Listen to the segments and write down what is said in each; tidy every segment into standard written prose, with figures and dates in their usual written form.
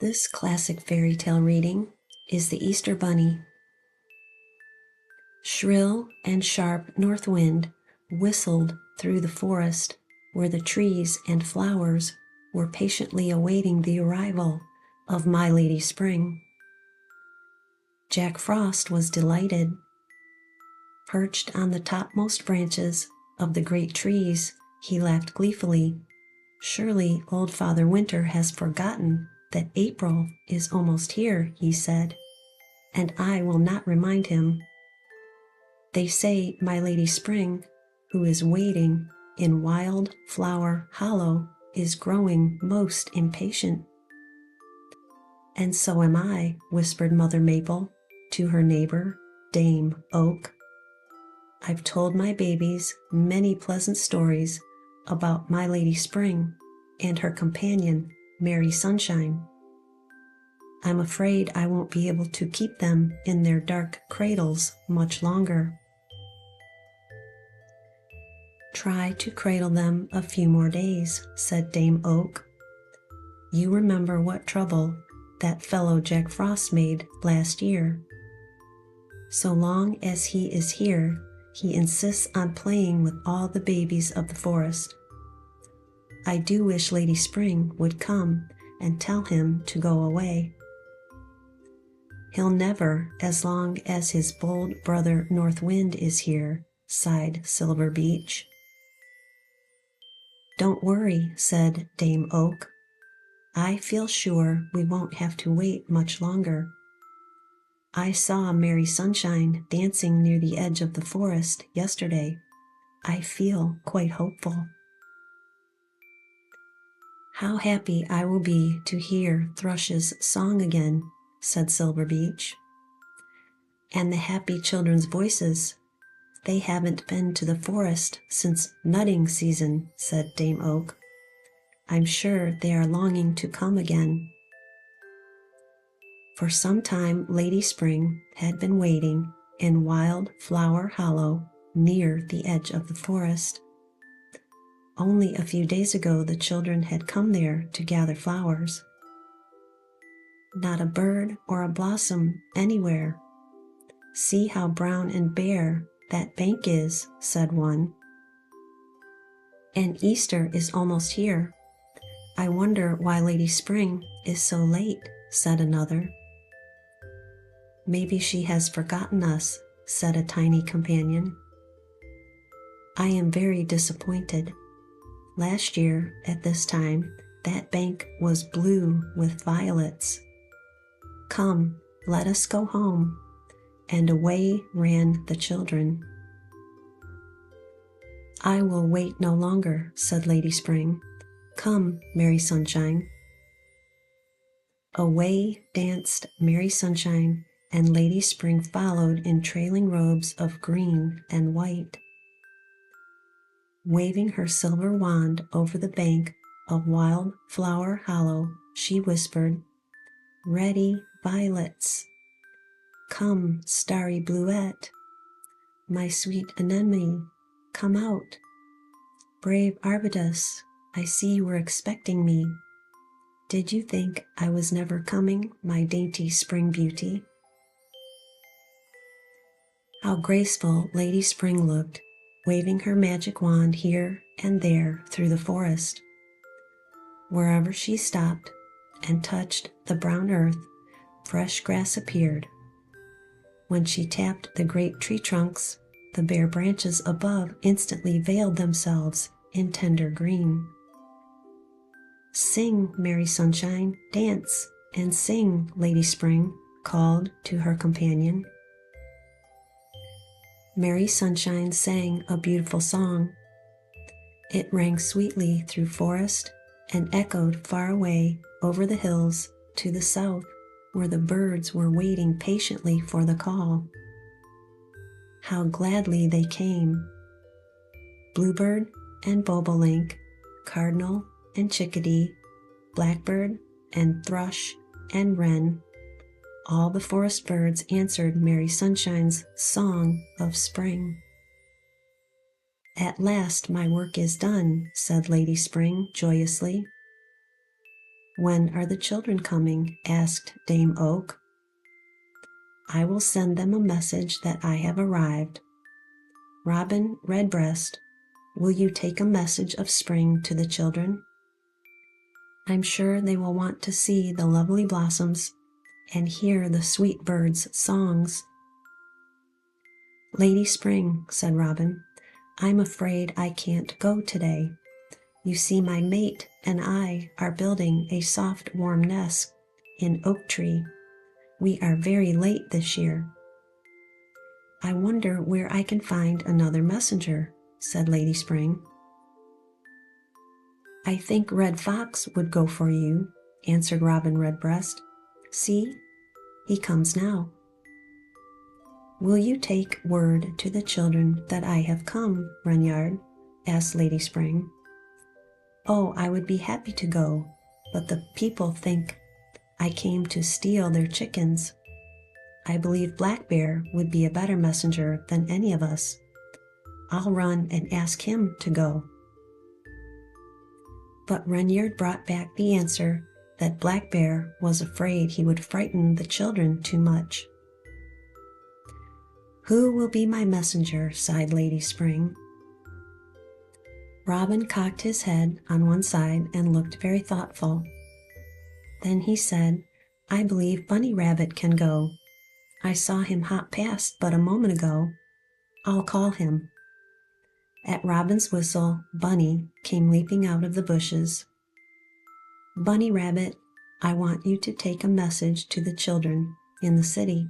This classic fairy tale reading is The Easter Bunny. Shrill and sharp north wind whistled through the forest where the trees and flowers were patiently awaiting the arrival of My Lady Spring. Jack Frost was delighted. Perched on the topmost branches of the great trees, he laughed gleefully. Surely old Father Winter has forgotten that April is almost here, he said, and I will not remind him. They say My Lady Spring, who is waiting in Wild Flower Hollow, is growing most impatient. And so am I, whispered Mother Maple to her neighbor, Dame Oak. I've told my babies many pleasant stories about My Lady Spring and her companion, Merry Sunshine. I'm afraid I won't be able to keep them in their dark cradles much longer. Try to cradle them a few more days, said Dame Oak. You remember what trouble that fellow Jack Frost made last year. So long as he is here, he insists on playing with all the babies of the forest. I do wish Lady Spring would come and tell him to go away. He'll never, as long as his bold brother North Wind is here, sighed Silver Beach. Don't worry, said Dame Oak. I feel sure we won't have to wait much longer. I saw Merry Sunshine dancing near the edge of the forest yesterday. I feel quite hopeful. How happy I will be to hear Thrush's song again, said Silver Beach. And the happy children's voices. They haven't been to the forest since nutting season, said Dame Oak. I'm sure they are longing to come again. For some time Lady Spring had been waiting in Wild Flower Hollow near the edge of the forest. Only a few days ago the children had come there to gather flowers. Not a bird or a blossom anywhere. See how brown and bare that bank is, said one. And Easter is almost here. I wonder why Lady Spring is so late, said another. Maybe she has forgotten us, said a tiny companion. I am very disappointed. Last year, at this time, that bank was blue with violets. Come, let us go home. And away ran the children. I will wait no longer, said Lady Spring. Come, Merry Sunshine. Away danced Merry Sunshine, and Lady Spring followed in trailing robes of green and white. Waving her silver wand over the bank of Wild Flower Hollow, she whispered, Ready, violets. Come, starry bluette. My sweet anemone, come out. Brave arbutus, I see you were expecting me. Did you think I was never coming, my dainty spring beauty? How graceful Lady Spring looked, waving her magic wand here and there through the forest. Wherever she stopped and touched the brown earth, fresh grass appeared. When she tapped the great tree trunks, the bare branches above instantly veiled themselves in tender green. Sing, Merry Sunshine, dance, and sing, Lady Spring called to her companion. Merry Sunshine sang a beautiful song. It rang sweetly through forest and echoed far away over the hills to the south, where the birds were waiting patiently for the call. How gladly they came. Bluebird and bobolink, cardinal and chickadee, blackbird and thrush and wren, all the forest birds answered Merry Sunshine's song of spring. At last my work is done, said Lady Spring joyously. "When are the children coming?" asked Dame Oak. "I will send them a message that I have arrived. Robin Redbreast, will you take a message of spring to the children? I'm sure they will want to see the lovely blossoms and hear the sweet birds' songs." "Lady Spring," said Robin, "I'm afraid I can't go today. You see, my mate and I are building a soft, warm nest in oak tree. We are very late this year." "I wonder where I can find another messenger," said Lady Spring. "I think Red Fox would go for you," answered Robin Redbreast. "See, he comes now." "Will you take word to the children that I have come, Reynard?" asked Lady Spring. "Oh, I would be happy to go, but the people think I came to steal their chickens. I believe Black Bear would be a better messenger than any of us. I'll run and ask him to go." But Reynard brought back the answer that Black Bear was afraid he would frighten the children too much. "Who will be my messenger?" sighed Lady Spring. Robin cocked his head on one side and looked very thoughtful. Then he said, "I believe Bunny Rabbit can go. I saw him hop past but a moment ago. I'll call him." At Robin's whistle, Bunny came leaping out of the bushes. "Bunny Rabbit, I want you to take a message to the children in the city.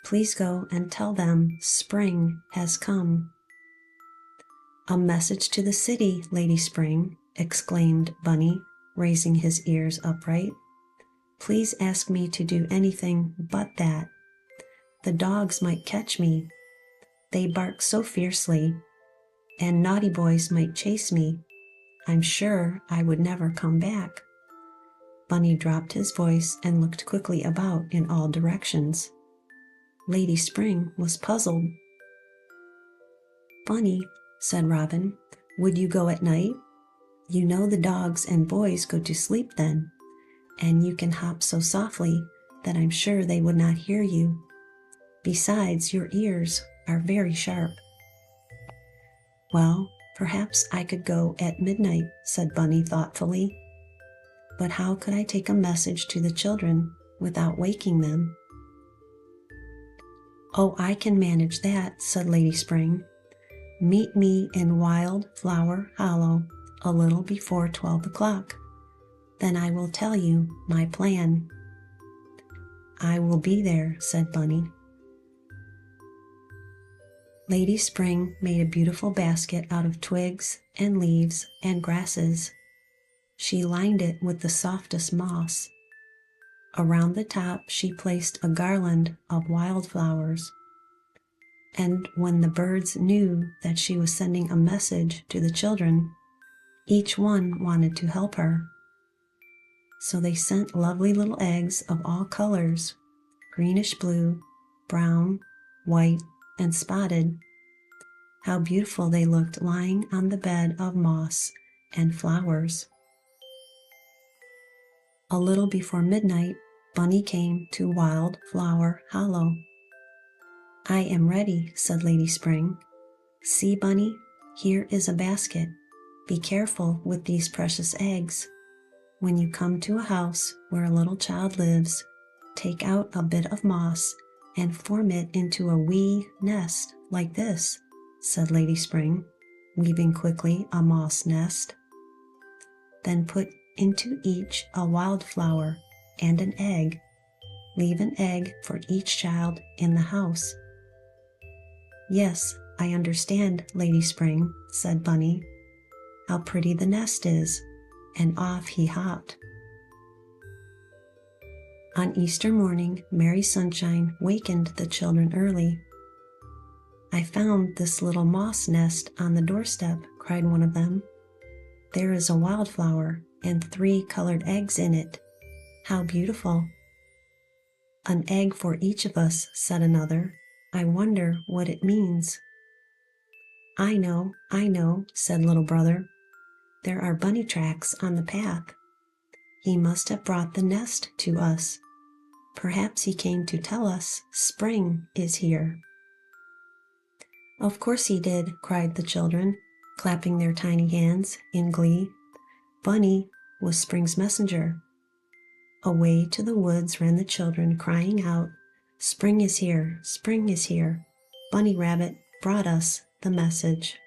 Please go and tell them spring has come." "A message to the city, Lady Spring," exclaimed Bunny, raising his ears upright. "Please ask me to do anything but that. The dogs might catch me. They bark so fiercely, and naughty boys might chase me. I'm sure I would never come back." Bunny dropped his voice and looked quickly about in all directions. Lady Spring was puzzled. "Bunny," said Robin, "would you go at night? You know the dogs and boys go to sleep then, and you can hop so softly that I'm sure they would not hear you. Besides, your ears are very sharp." "Well, perhaps I could go at midnight," said Bunny thoughtfully. "But how could I take a message to the children without waking them?" "Oh, I can manage that," said Lady Spring. "Meet me in Wild Flower Hollow a little before 12 o'clock. Then I will tell you my plan." "I will be there," said Bunny. Lady Spring made a beautiful basket out of twigs and leaves and grasses. She lined it with the softest moss. Around the top she placed a garland of wildflowers. And when the birds knew that she was sending a message to the children, each one wanted to help her. So they sent lovely little eggs of all colors, greenish blue, brown, white, and spotted. How beautiful they looked lying on the bed of moss and flowers. A little before midnight, Bunny came to Wild Flower Hollow. "I am ready," said Lady Spring. "See, Bunny, here is a basket. Be careful with these precious eggs. When you come to a house where a little child lives, take out a bit of moss and form it into a wee nest like this," said Lady Spring, weaving quickly a moss nest. "Then put into each a wildflower and an egg. Leave an egg for each child in the house." "Yes, I understand, Lady Spring," said Bunny. "How pretty the nest is," and off he hopped. On Easter morning, Merry Sunshine wakened the children early. "I found this little moss nest on the doorstep," cried one of them. "There is a wildflower and 3 colored eggs in it. How beautiful!" "An egg for each of us," said another. "I wonder what it means." I know," said Little Brother. "There are bunny tracks on the path." He must have brought the nest to us. Perhaps he came to tell us spring is here." "Of course he did," cried the children, clapping their tiny hands in glee. Bunny was spring's messenger. Away to the woods ran the children, crying out, "Spring is here! Spring is here! Bunny Rabbit brought us the message."